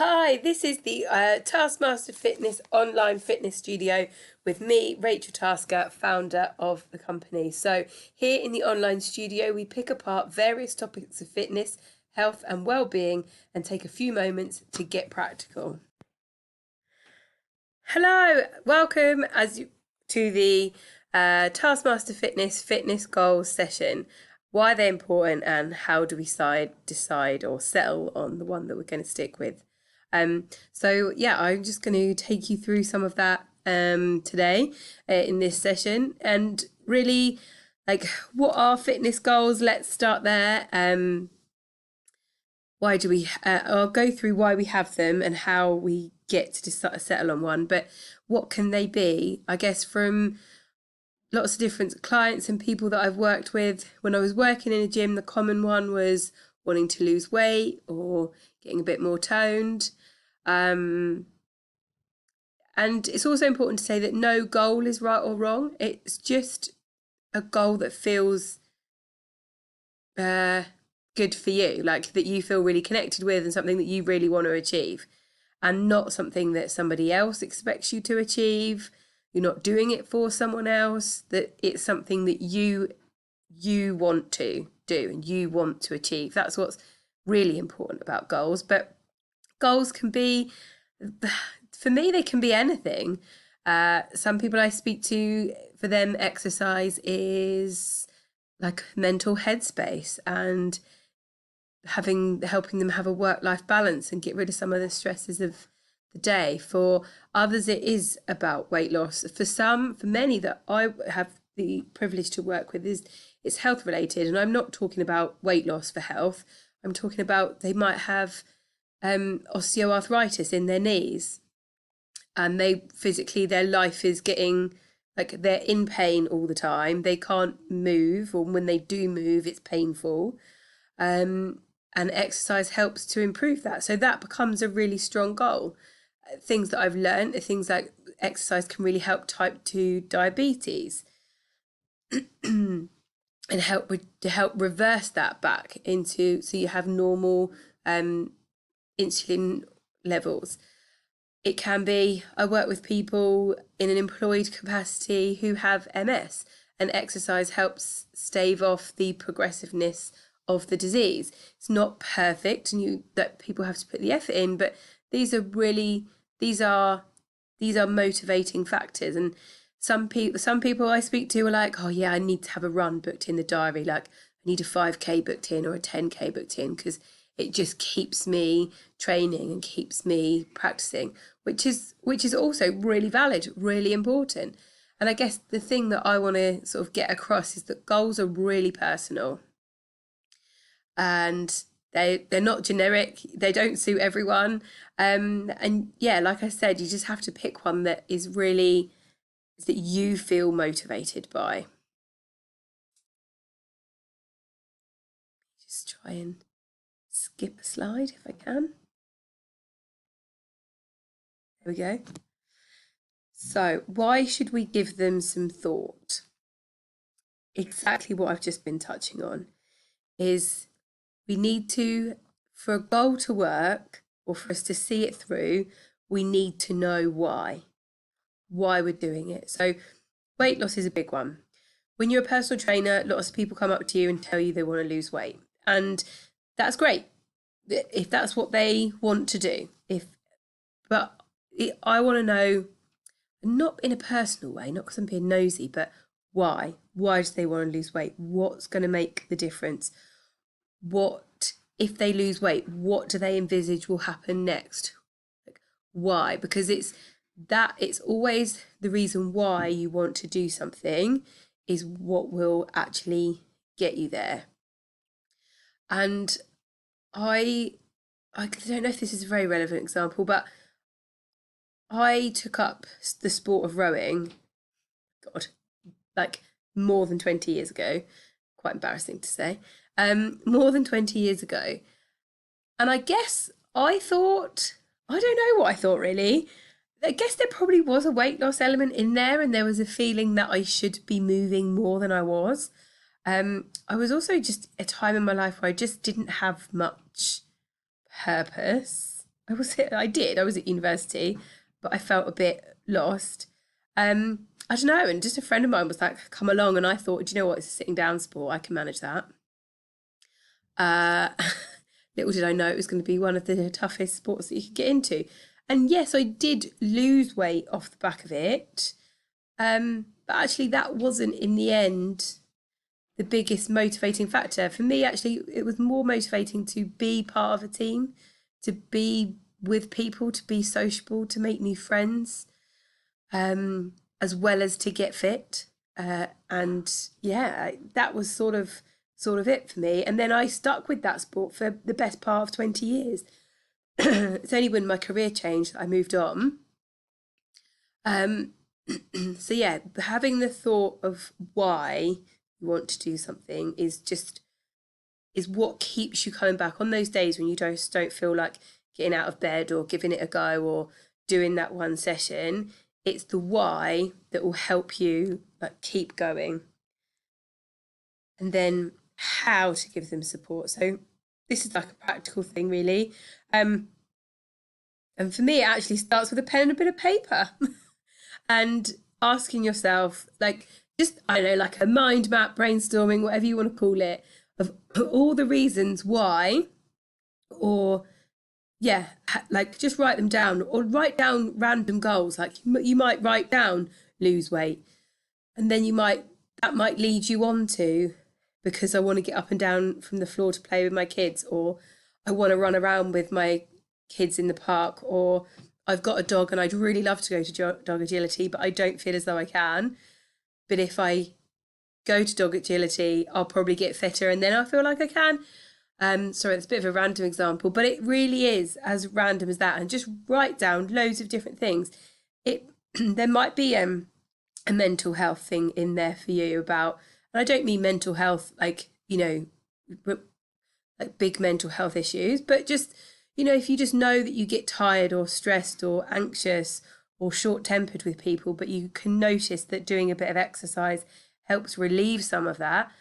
Hi, this is the Taskmaster Fitness Online Fitness Studio with me, Rachel Tasker, founder of the company. So here in the online studio, we pick apart various topics of fitness, health and well-being and take a few moments to get practical. Hello, welcome to the Taskmaster Fitness Goals session. Why they're important and how do we decide or settle on the one that we're going to stick with. So yeah, I'm just going to take you through some of that today in this session, and really, like, what are fitness goals? Let's start there. Why do we? I'll go through why we have them and how we get to settle on one. But what can they be? I guess from lots of different clients and people that I've worked with. When I was working in a gym, the common one was wanting to lose weight or getting a bit more toned. And it's also important to say that no goal is right or wrong. It's just a goal that feels good for you, like that you feel really connected with and something that you really want to achieve, and not something that somebody else expects you to achieve. You're not doing it for someone else, that it's something that you want to do and you want to achieve. That's what's really important about goals. But goals can be, for me, they can be anything. Some people I speak to, for them, exercise is like mental headspace and helping them have a work-life balance and get rid of some of the stresses of the day. For others, it is about weight loss. For many that I have the privilege to work with, it's health related, and I'm not talking about weight loss for health. I'm talking about they might have osteoarthritis in their knees, and their life is getting, like, they're in pain all the time. They can't move, or when they do move, it's painful. And exercise helps to improve that. So that becomes a really strong goal. Things that I've learned are things like exercise can really help type 2 diabetes and help reverse that back into, so you have normal insulin levels. It can be, I work with people in an employed capacity who have MS, and exercise helps stave off the progressiveness of the disease. It's not perfect, and that people have to put the effort in, but these are motivating factors. And some people I speak to are like, oh yeah, I need to have a run booked in the diary, like I need a 5k booked in or a 10k booked in, because it just keeps me training and keeps me practicing, which is also really valid, really important. And I guess the thing that I want to sort of get across is that goals are really personal, and they're not generic. They don't suit everyone. And yeah, like I said, you just have to pick one that you feel motivated by. Just try and skip a slide if I can. There we go. So why should we give them some thought? Exactly what I've just been touching on is we need to, for a goal to work or for us to see it through, we need to know why we're doing it. So weight loss is a big one. When you're a personal trainer, lots of people come up to you and tell you they want to lose weight, and that's great if that's what they want to do. I want to know, not in a personal way, not because I'm being nosy, but why? Why do they want to lose weight? What's going to make the difference? What, if they lose weight, what do they envisage will happen next? Like, why? Because it's always the reason why you want to do something is what will actually get you there. And I don't know if this is a very relevant example, but I took up the sport of rowing, God, like more than 20 years ago. Quite embarrassing to say. More than 20 years ago. And I guess I don't know what I thought really. I guess there probably was a weight loss element in there, and there was a feeling that I should be moving more than I was. I was also just a time in my life where I just didn't have much purpose. I was at university, but I felt a bit lost. I don't know, and just a friend of mine was like, come along, and I thought, do you know what, it's a sitting down sport, I can manage that. Uh, Little did I know it was going to be one of the toughest sports that you could get into. And yes, I did lose weight off the back of it. But actually, that wasn't in the end the biggest motivating factor. For me, actually, it was more motivating to be part of a team, to be with people, to be sociable, to make new friends, as well as to get fit. And yeah, that was sort of it for me. And then I stuck with that sport for the best part of 20 years. It's only when my career changed that I moved on. Um, so yeah, having the thought of why you want to do something is what keeps you coming back on those days when you don't feel like getting out of bed or giving it a go or doing that one session. It's the why that will help you like keep going. And then how to give them support. So this is like a practical thing, really. And for me, it actually starts with a pen and a bit of paper and asking yourself, like, just, I don't know, like a mind map, brainstorming, whatever you want to call it, of all the reasons why, or yeah, like just write them down or write down random goals. Like you might write down lose weight, and then that might lead you on to, because I want to get up and down from the floor to play with my kids, or I want to run around with my kids in the park, or I've got a dog and I'd really love to go to dog agility, but I don't feel as though I can. But if I go to dog agility, I'll probably get fitter and then I feel like I can. Sorry, it's a bit of a random example, but it really is as random as that. And just write down loads of different things. There might be a mental health thing in there for you about, and I don't mean mental health like, like big mental health issues, but just, if you just know that you get tired or stressed or anxious or short-tempered with people, but you can notice that doing a bit of exercise helps relieve some of that,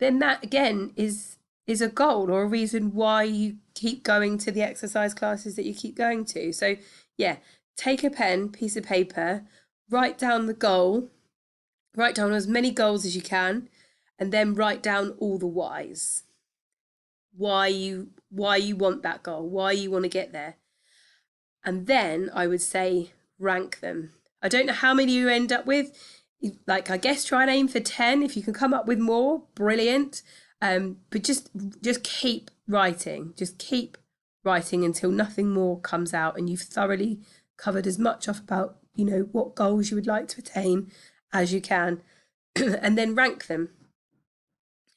then that again is a goal or a reason why you keep going to the exercise classes that you keep going to. So yeah, take a pen, piece of paper, write down the goal, write down as many goals as you can, and then write down all the whys. Why you want that goal, why you want to get there. And then I would say rank them. I don't know how many you end up with. Like, I guess try and aim for 10. If you can come up with more, brilliant. But just keep writing. Just keep writing until nothing more comes out and you've thoroughly covered as much off about, what goals you would like to attain as you can. And then rank them.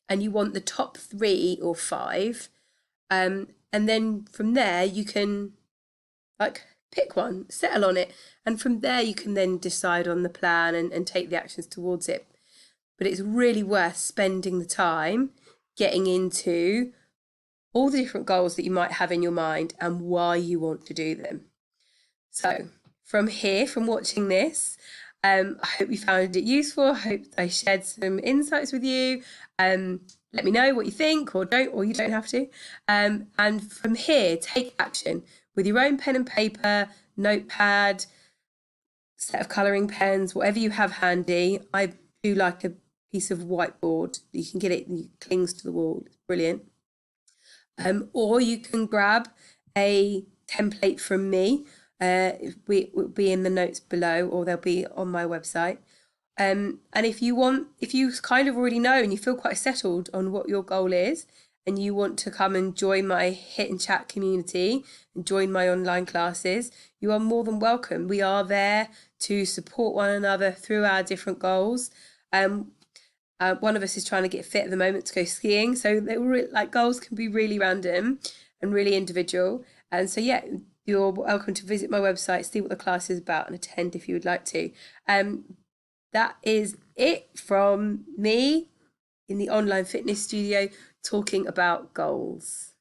And you want the top 3 or 5. And then from there you can like pick one, settle on it, and from there you can then decide on the plan and take the actions towards it. But it's really worth spending the time getting into all the different goals that you might have in your mind and why you want to do them. So from watching this, I hope you found it useful. I hope I shared some insights with you. Let me know what you think, or you don't have to. And from here, take action with your own pen and paper, notepad, set of colouring pens, whatever you have handy. I do like a piece of whiteboard. You can get it, and it clings to the wall. It's brilliant. Or you can grab a template from me. We will be in the notes below, or they'll be on my website. And if you kind of already know and you feel quite settled on what your goal is, and you want to come and join my Hit and Chat community and join my online classes, you are more than welcome. We are there to support one another through our different goals. One of us is trying to get fit at the moment to go skiing, so goals can be really random and really individual. And so yeah, you're welcome to visit my website, see what the class is about, and attend if you would like to. That is it from me in the online fitness studio talking about goals.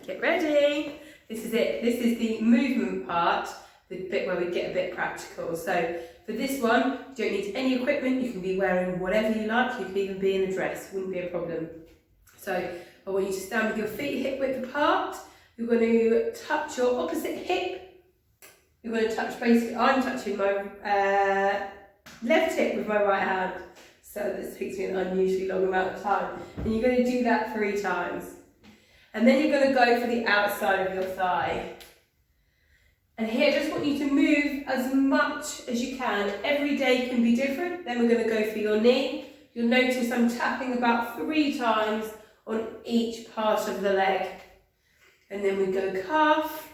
Get ready. This is it. This is the movement part, the bit where we get a bit practical. So for this one, You don't need any equipment. You can be wearing whatever you like. You can even be in a dress, wouldn't be a problem. So I want you to stand with your feet hip width apart. You're going to touch your opposite hip. You're going to touch, basically, I'm touching my left hip with my right hand. So this takes me an unusually long amount of time. And you're going to do that 3 times. And then you're going to go for the outside of your thigh. And here, I just want you to move as much as you can. Every day can be different. Then we're going to go for your knee. You'll notice I'm tapping about 3 times on each part of the leg. And then we go calf.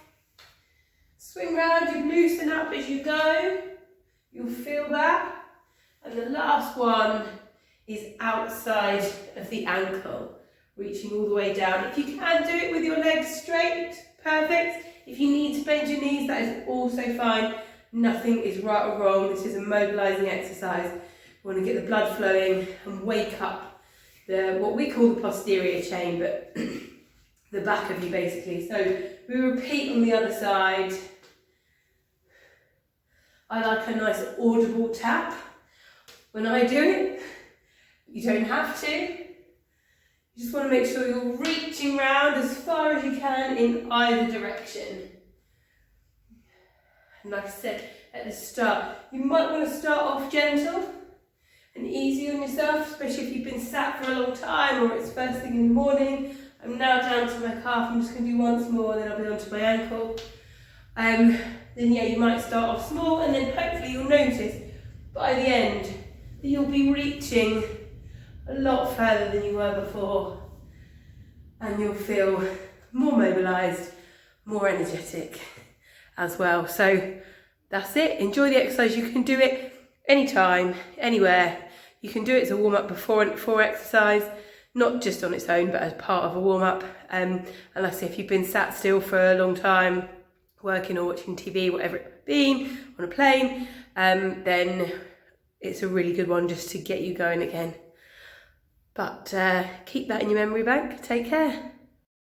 Swing round, you loosen up as you go. You'll feel that. And the last one is outside of the ankle, reaching all the way down. If you can do it with your legs straight, perfect. If you need to bend your knees, that is also fine. Nothing is right or wrong. This is a mobilising exercise. We want to get the blood flowing and wake up what we call the posterior chain, but the back of you basically. So we repeat on the other side. I like a nice audible tap when I do it. You don't have to. You just want to make sure you're reaching round as far as you can in either direction. And like I said at the start, you might want to start off gentle and easy on yourself, especially if you've been sat for a long time or it's first thing in the morning. I'm now down to my calf. I'm just going to do once more, and then I'll be onto my ankle. Then yeah, you might start off small, and then hopefully you'll notice by the end that you'll be reaching a lot further than you were before, and you'll feel more mobilised, more energetic as well. So that's it. Enjoy the exercise. You can do it anytime, anywhere. You can do it as a warm-up before exercise, not just on its own, but as part of a warm-up. And like I say, if you've been sat still for a long time, working or watching TV, whatever it's been, on a plane, then it's a really good one just to get you going again. But keep that in your memory bank. Take care.